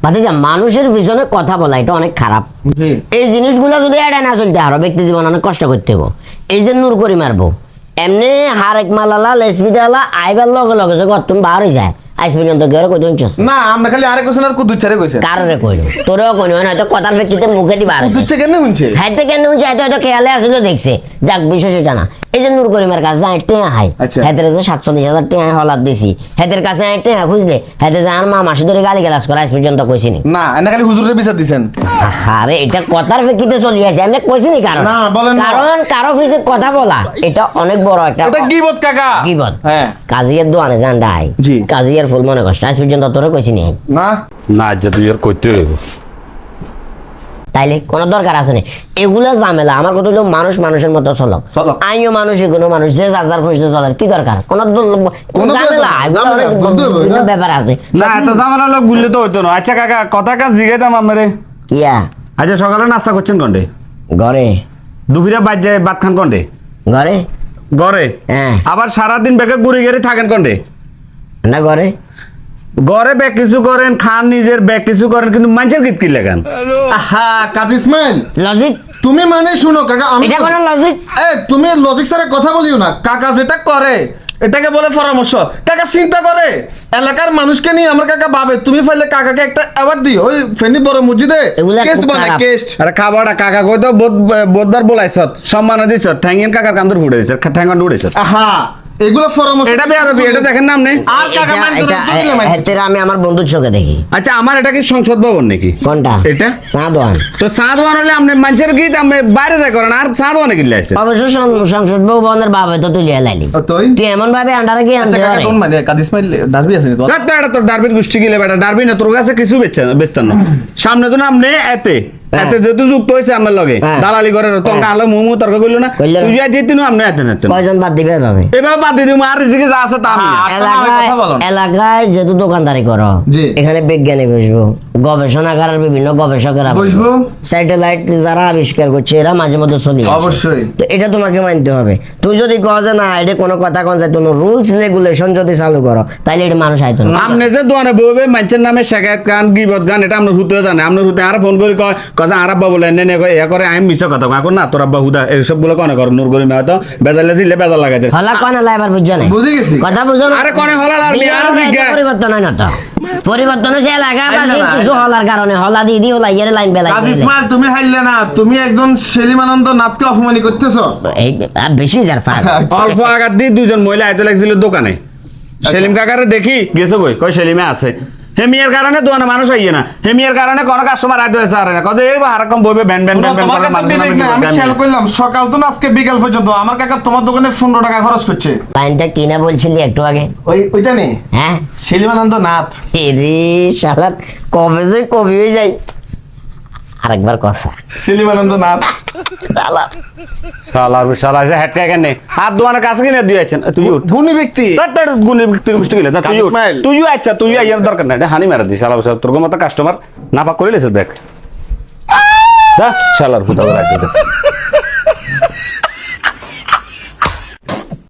ভাতিজা মানুষের পিছনে কথা বলা এটা অনেক খারাপ। এই জিনিসগুলো যদি এড়ায় না চলতে আরো ব্যক্তি জীবন অনেক কষ্ট করতে হবো। এই যে নূর করি মারবো এমনি হারেক মালালা লেসবিদালা আইবার লগে লগে যে তুমি বার হয়ে যায় আজ পর্যন্ত কেউ কই দিনছস না আমরা খালি আরেক কোন আর কুদুচ্ছারে কইছে কাররে কইলো তোরেও কইনো না তো কথার প্রেক্ষিতে মুখে দি বার কুদুচ্ছা কেন শুনছে হাইতে কেন শুনছে হয়তো খেয়ালে আসলে দেখছে যাক বিষয় সেটা না। এই যে নূর করিমের কাছে যায় টেয়া হাই হেদের যে 47,000 টাকা হলাদ দিছি হেদের কাছে টেয়া খুঁজলে হেদে যে আর মা মাসে ধরে গালি গালাজ করে আজ পর্যন্ত কইছিনি না এনা খালি হুজুরের বিচার দিছেন। আরে এটা কথার প্রেক্ষিতে চলি আছে আমি কইছিনি কারণ না বলেন না কারণ কারো পিছে কথা বলা এটা অনেক বড় একটা এটা গীবত কাকা গীবত। হ্যাঁ কাজিয়ার দোয়ানে যান ডাই কাজিয়ার ফুল মনে কষ্ট আজ পর্যন্ত তোরে কইছিনি না না যে তুই আর কইতে হইব তাইলে কোনো দরকার আছে না এগুলা ঝামেলা। আমার কথা হলো মানুষ মানুষের মতো চলো আমিও মানুষই কোনো মানুষ যে যার খুঁজতে চলার কি দরকার কোন ঝামেলা ব্যাপার আছে না এত ঝামেলা লোক গুললে তো হইতো না। আচ্ছা কাকা কথা কাজ জিগাইতাম আমারে কিয়া আচ্ছা সকালে নাস্তা করছেন কোনডে ঘরে দুপুরে বাদ যায় ভাত খান কোনডে ঘরে ঘরে হ্যাঁ আবার সারাদিন বেগে ঘুরে গেড়ে থাকেন কোনডে না ঘরে ঘরে ব্যাগ কিছু করেন খান নিজের ব্যাগ কিছু করেন কিন্তু মানুষের গীত কি লেখান আহা কাজী ইসমাইল লজিক তুমি মানে শুনো কাকা আমি এটা কোনো লজিক তুমি লজিক ছাড়া কথা বলিও না। কাকা যেটা করে এটাকে বলে পরামর্শ। কাকা চিন্তা করে এলাকার মানুষকে নিয়ে আমার কাকা ভাবে তুমি ফাইলে কাকাকে একটা অ্যাওয়ার্ড দিও ওই ফেনী বড় মসজিদে কেস্ট বানায় কেস্ট। আরে খাবারটা কাকা কই তো বোধবার বলাইছত সম্মান দিছ ঠ্যাঙ্গেন কাকার কান্দর ফুটে দিছ ঠ্যাঙ্গন উড়েছ আহা এগুলো পরামর্শ এটা বেয়ারবি এটা দেখেন না আপনি আর কাকা মান এটা আমি আমার বন্ধুর চোখে দেখি। আচ্ছা আমার এটা কি সংসদ ভবন নাকি কোনটা এটা সাদওয়ান তো সাদওয়ান হলে আপনি মানুষের গীত আপনি বাইরে যাই করেন আর সাদওয়ানে কি লাইছে অবশ্য সংসদ ভবনের ভাবে তো তুলিয়া লাইলি তুই এমন ভাবে আন্ডারে কি আনতে কাকা কোন মানে কাজী ইসমাইল ডারবি আছে তো এটা তোর ডারবির গোষ্ঠী গিলে বেটা ডারবি না তোর কাছে কিছু বেচতেন না সামনে তো না আপনি এতে এতে যেহেতু যুক্ত হয়েছে আমার লগে দালালি করে তখন আলো মুমু তর্ক করলো না তুই যা যেতিনু আপনি এতে না কয়জন বাদ দিবে ভাবে এভাবে বাদ দিয়ে দিমু আর রিজিকে যা আছে তা আমি এলাকায় যেহেতু দোকানদারি করো এখানে বিজ্ঞানী বসবো গবেষণাগারের বিভিন্ন গবেষকেরা বসবো স্যাটেলাইট যারা আবিষ্কার করছে এরা মাঝে মধ্যে চলি অবশ্যই তো এটা তোমাকে মানতে হবে। তুই যদি কও যে না এটা কোনো কথা কোন যায় কোনো রুলস রেগুলেশন যদি চালু করো তাইলে এটা মানুষ আইতো না। আপনি যে দোকানে বইবে মানুষের নামে শেখায়ত গান গিবত গান এটা আপনার হুতে জানে আপনার হুতে আর ফোন করে কয় কথা আর আব্বা বলে এনে এ করে আমি মিছা কথা এখন না তোর আব্বা হুদা এইসব গুলো কনে করে নূর গরিমে হয়তো বেজালে দিলে বেজাল লাগাইছে হলা কনে লাইবার বুঝছ না বুঝে গেছি কথা বুঝো না আরে কনে হলা আর আর জিজ্ঞা পরিবর্তন হয় না তো পরিবর্তন হচ্ছে এলাকাবাসী কিছু হলার কারণে হলা দিয়ে দিয়ে হলা ইয়ারে লাইন বেলা কাজী ইসমাইল তুমি হাইলে না তুমি একজন সেলিমানন্দ নাথকে অপমানি করতেছো এই বেশি যার ফাক অল্প আঘাত দিয়ে দুজন মহিলা আইতে লাগছিল দোকানে সেলিম কাকারে দেখি গেছে কই সেলিমে আছে হেমিয়ার কারণে দোকানে মানুষ আইয়ে না হেমিয়ার কারণে কোন কাস্টমার আইতে হয়েছে আর না কত এই হারকম বইবে ব্যান ব্যান ব্যান তোমার কাছে বিবেক না আমি খেয়াল করলাম সকাল তো না আজকে বিকাল পর্যন্ত আমার কাকা তোমার দোকানে 15 টাকা খরচ করছে। লাইনটা কি না বলছিলি একটু আগে ওইটা নেই হ্যাঁ সেলিমানন্দ নাথ এরে শালা কবে যে কবি হয়ে যায় আরেকবার কথা সেলিমানন্দ নাথ শালা এসে হেটকা কেন হাত দোকানের কাছে কিনে দিয়েছেন তুই গুণী ব্যক্তি তোর গুণী ব্যক্তির গোষ্ঠী গেলে তুইও আচ্ছা তুই আইয়ার দরকার নাই হানি মারা দিস শালা তোর মতো কাস্টমার নাপাক করে লেছে দেখ শালার হুদা আছে